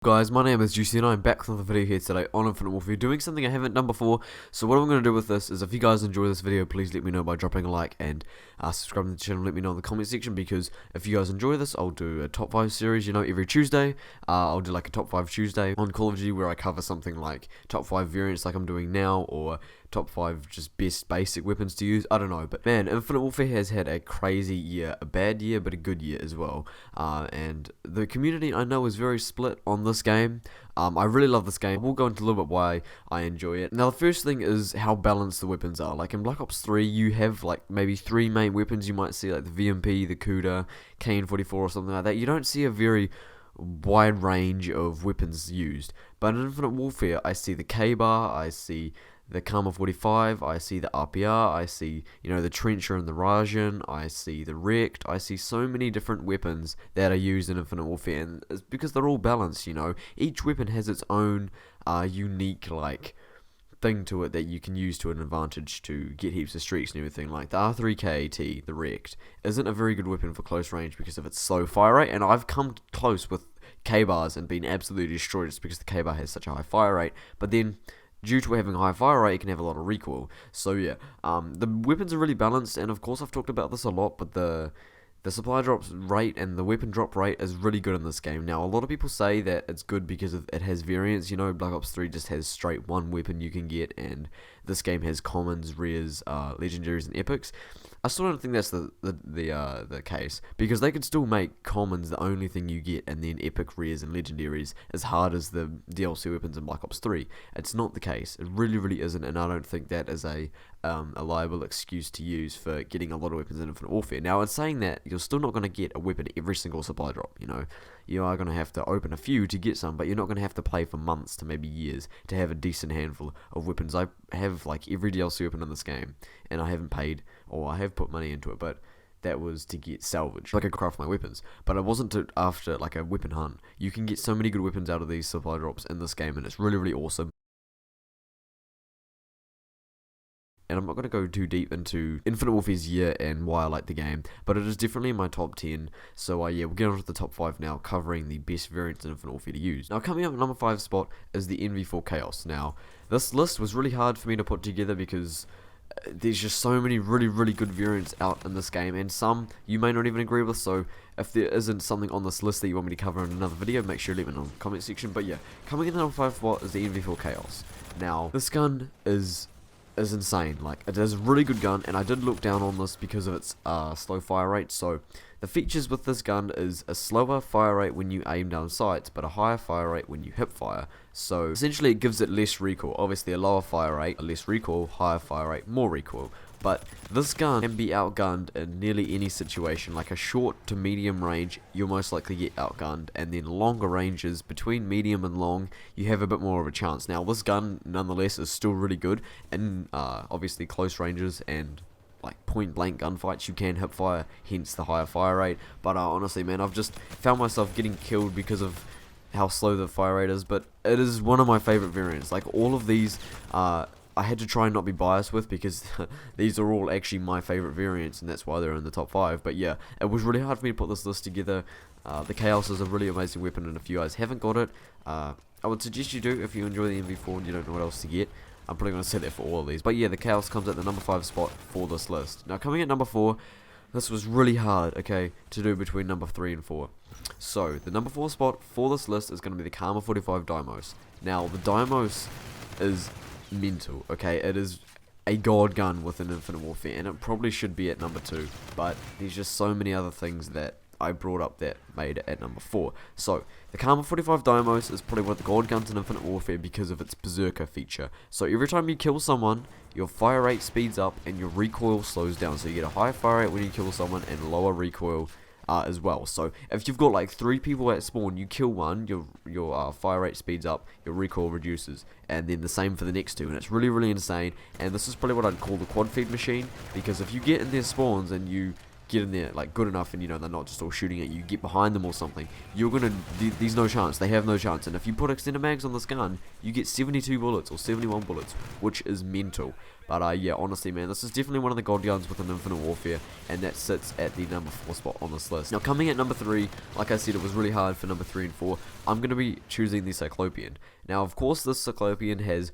Guys, my name is Juicyy and I'm back with another video here today on Infinite Warfare, doing something I haven't done before. So what I'm going to do with this is, if you guys enjoy this video, please let me know by dropping a like and subscribing to the channel. Let me know in the comment section, because if you guys enjoy this, I'll do a top 5 series, every Tuesday. I'll do like a top 5 Tuesday on Call of Duty, where I cover something like top 5 variants like I'm doing now, or top 5 just best basic weapons to use. I don't know, but man, Infinite Warfare has had a crazy year, a bad year but a good year as well. And the community, I know, is very split on this game. I really love this game. We'll go into a little bit why I enjoy it. Now, the first thing is how balanced the weapons are. Like in Black Ops 3, you have like maybe 3 main weapons. You might see like the VMP, the Kuda, KN-44 or something like that. You don't see a very wide range of weapons used. But in Infinite Warfare, I see the K-Bar, I see the Karma 45, I see the RPR, I see, the Trencher and the Rajan, I see the Wrecked, I see so many different weapons that are used in Infinite Warfare, and it's because they're all balanced, Each weapon has its own unique, thing to it that you can use to an advantage to get heaps of streaks and everything. Like the R3KAT, the Wrecked, isn't a very good weapon for close range because of its slow fire rate, and I've come close with K-Bars and been absolutely destroyed just because the K-Bar has such a high fire rate, but then due to having a high fire rate, it can have a lot of recoil. So yeah, the weapons are really balanced, and of course I've talked about this a lot, but the supply drops rate and the weapon drop rate is really good in this game. Now, a lot of people say that it's good because it has variants. Black Ops 3 just has straight one weapon you can get, and this game has commons, rares, legendaries, and epics. I still don't think that's the case, because they could still make commons the only thing you get, and then epic, rares, and legendaries as hard as the DLC weapons in Black Ops 3. It's not the case. It really, really isn't, and I don't think that is a liable excuse to use for getting a lot of weapons in Infinite Warfare. Now, in saying that, you're still not going to get a weapon every single supply drop. You are going to have to open a few to get some, but you're not going to have to play for months to maybe years to have a decent handful of weapons. I have like every DLC weapon in this game, and I haven't paid, or I have put money into it, but that was to get salvage, like I could craft my weapons, but it wasn't after like a weapon hunt. You can get so many good weapons out of these supply drops in this game, and it's really, really awesome. And I'm not going to go too deep into Infinite Warfare's year and why I like the game, but it is definitely in my top 10, so yeah, we'll get on to the top 5 now, covering the best variants in Infinite Warfare to use. Now, coming up at number 5 spot is the NV4 Chaos. Now, this list was really hard for me to put together because there's just so many really, really good variants out in this game, and some you may not even agree with, so if there isn't something on this list that you want me to cover in another video, make sure you let me know in the comment section. But yeah, coming in at number 5 spot is the NV4 Chaos. Now, this gun is insane. Like, it is a really good gun, and I did look down on this because of its slow fire rate. So the features with this gun is a slower fire rate when you aim down sights, but a higher fire rate when you hip fire. So essentially it gives it less recoil. Obviously a lower fire rate, a less recoil, higher fire rate, more recoil. But this gun can be outgunned in nearly any situation. Like a short to medium range, you'll most likely get outgunned, and then longer ranges, between medium and long, you have a bit more of a chance. Now, this gun, nonetheless, is still really good, and obviously close ranges and like point blank gunfights, you can hip fire, hence the higher fire rate. But honestly, man, I've just found myself getting killed because of how slow the fire rate is, but it is one of my favorite variants. Like, all of these, I had to try and not be biased with, because these are all actually my favorite variants, and that's why they're in the top 5. But yeah, it was really hard for me to put this list together. The Chaos is a really amazing weapon, and if you guys haven't got it, I would suggest you do if you enjoy the MV4 and you don't know what else to get. I'm probably going to say that for all of these. But yeah, the Chaos comes at the number 5 spot for this list. Now, coming at number 4, this was really hard, okay, to do between number 3 and 4. So, the number 4 spot for this list is going to be the Karma 45 Dymos. Now, the Dymos is mental, okay? It is a god gun within Infinite Warfare, and it probably should be at number 2, but there's just so many other things that I brought up that made it at number 4. So, the Karma 45 Dymos is probably one of the god guns in Infinite Warfare because of its Berserker feature. So, every time you kill someone, your fire rate speeds up and your recoil slows down. So, you get a high fire rate when you kill someone and lower recoil as well. So, if you've got like 3 people at spawn, you kill one, your fire rate speeds up, your recoil reduces, and then the same for the next 2, and it's really, really insane. And this is probably what I'd call the quad feed machine, because if you get in their spawns and you get in there like good enough, and you know they're not just all shooting at you, get behind them or something, you're gonna there's no chance, they have no chance. And if you put extended mags on this gun, you get 72 bullets or 71 bullets, which is mental. But yeah, honestly, man, this is definitely one of the gold guns within Infinite Warfare, and that sits at the number 4 spot on this list. Now, coming at number 3, like I said, it was really hard for number 3 and 4. I'm going to be choosing the Cyclopean. Now, of course, this Cyclopean has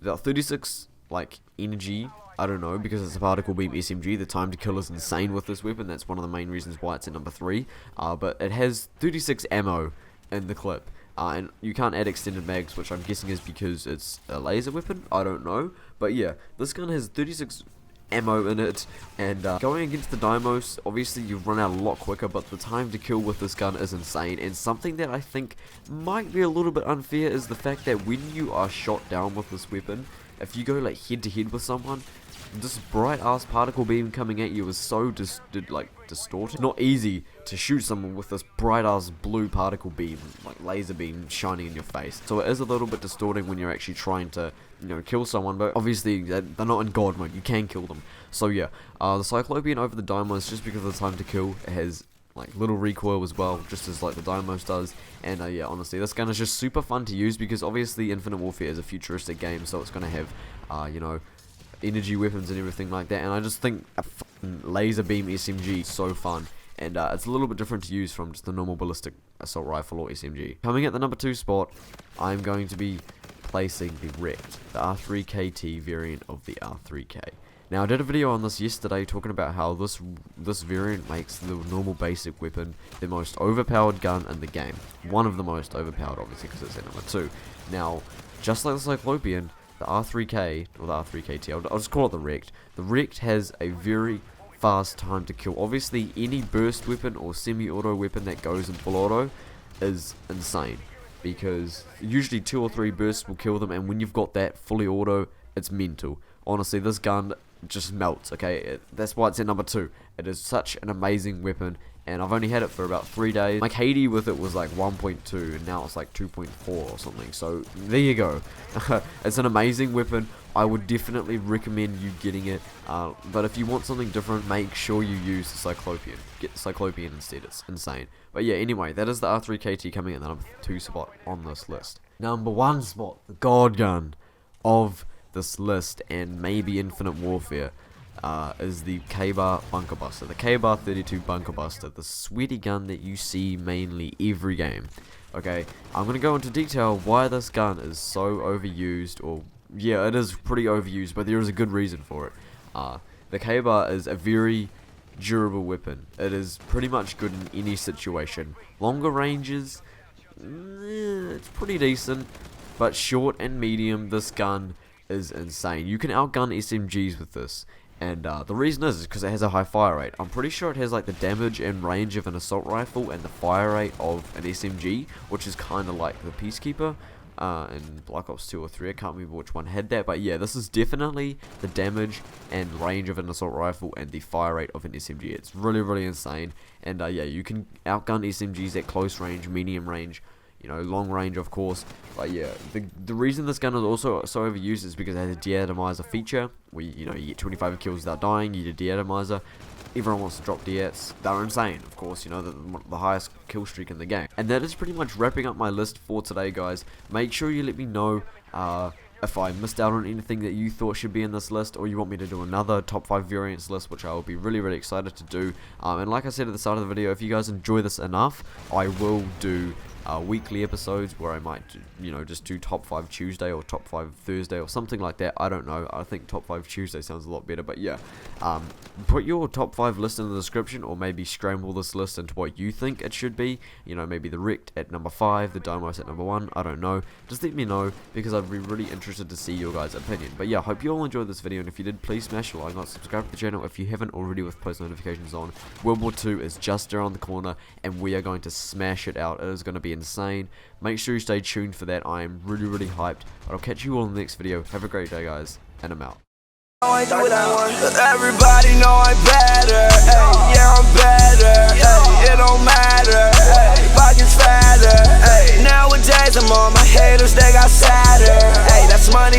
about 36, like, energy. I don't know, because it's a particle beam SMG. The time to kill is insane with this weapon. That's one of the main reasons why it's at number 3. But it has 36 ammo in the clip. And you can't add extended mags, which I'm guessing is because it's a laser weapon. I don't know. But yeah, this gun has 36 ammo in it. And going against the Dymos, obviously you run out a lot quicker. But the time to kill with this gun is insane. And something that I think might be a little bit unfair is the fact that when you are shot down with this weapon, if you go like head to head with someone, this bright ass particle beam coming at you is so distorted. Not easy to shoot someone with this bright ass blue particle beam, like laser beam, shining in your face. So it is a little bit distorting when you're actually trying to, you know, kill someone. But obviously they're not in God mode. You can kill them. So yeah, the Cyclopean over the Dymos, just because of the time to kill, it has like little recoil as well, just as like the Dymos does. And yeah, honestly, this gun is just super fun to use because obviously Infinite Warfare is a futuristic game, so it's gonna have, you know, energy weapons and everything like that. And I just think a laser beam SMG is so fun, and it's a little bit different to use from just the normal ballistic assault rifle or SMG. Coming at the number 2 spot, I'm going to be placing the Wrecked, the R3KT variant of the R3K. Now, I did a video on this yesterday talking about how this variant makes the normal basic weapon the most overpowered gun in the game. One of the most overpowered, obviously, because it's at number 2. Now, just like the Cyclopean, the R3K, or the R3KT, I'll just call it the Wrecked. The Wrecked has a very fast time to kill. Obviously, any burst weapon or semi-auto weapon that goes in full auto is insane, because usually 2 or 3 bursts will kill them, and when you've got that fully auto, it's mental. Honestly, this gun just melts, okay? That's why it's at number 2. It is such an amazing weapon, and I've only had it for about 3 days. My KD with it was like 1.2, and now it's like 2.4 or something, so there you go. It's an amazing weapon. I would definitely recommend you getting it, but if you want something different, make sure you use the Cyclopean. Get the Cyclopean instead, it's insane. But yeah, anyway, that is the R3KT coming in the number 2 spot on this list. Number 1 spot, the god gun of this list, and maybe Infinite Warfare, is the K-Bar Bunker Buster. The K-Bar 32 Bunker Buster, the sweaty gun that you see mainly every game. Okay, I'm going to go into detail why this gun is so overused, or yeah, it is pretty overused, but there is a good reason for it. The K-Bar is a very durable weapon. It is pretty much good in any situation. Longer ranges, it's pretty decent, but short and medium, this gun is insane. You can outgun SMGs with this, and the reason is because it has a high fire rate. I'm pretty sure it has like the damage and range of an assault rifle and the fire rate of an SMG, which is kind of like the Peacekeeper in Black Ops 2 or 3. I can't remember which one had that, but yeah, this is definitely the damage and range of an assault rifle and the fire rate of an SMG. It's really, really insane, and yeah, you can outgun SMGs at close range, medium range, you know, long range, of course. But yeah, the reason this gun is also so overused is because it has a de-atomizer feature, where you know, you get 25 kills without dying. You get a de-atomizer. Everyone wants to drop de-ats. They're insane, of course. You know, the highest kill streak in the game. And that is pretty much wrapping up my list for today, guys. Make sure you let me know if I missed out on anything that you thought should be in this list, or you want me to do another top 5 variants list, which I will be really, really excited to do. And like I said at the start of the video, if you guys enjoy this enough, I will do weekly episodes where I might, you know, just do top 5 Tuesday or top 5 Thursday or something like that. I don't know. I think top 5 Tuesday sounds a lot better. But yeah, put your top 5 list in the description, or maybe scramble this list into what you think it should be. You know, maybe the Wrecked at number 5, the Dymos at number 1. I don't know. Just let me know, because I'd be really interested to see your guys' opinion. But yeah, hope you all enjoyed this video, and if you did, please smash a like and subscribe to the channel if you haven't already, with post notifications on. World War II is just around the corner, and we are going to smash it out. It is going to be insane. Make sure you stay tuned for that. I am really, really hyped. But I'll catch you all in the next video. Have a great day, guys, and I'm out. Everybody know I'm better, ay, yeah, I'm better, ay, it don't matter, ay, pockets fatter, ay, nowadays I'm on my haters, they got sadder, ay, that's money.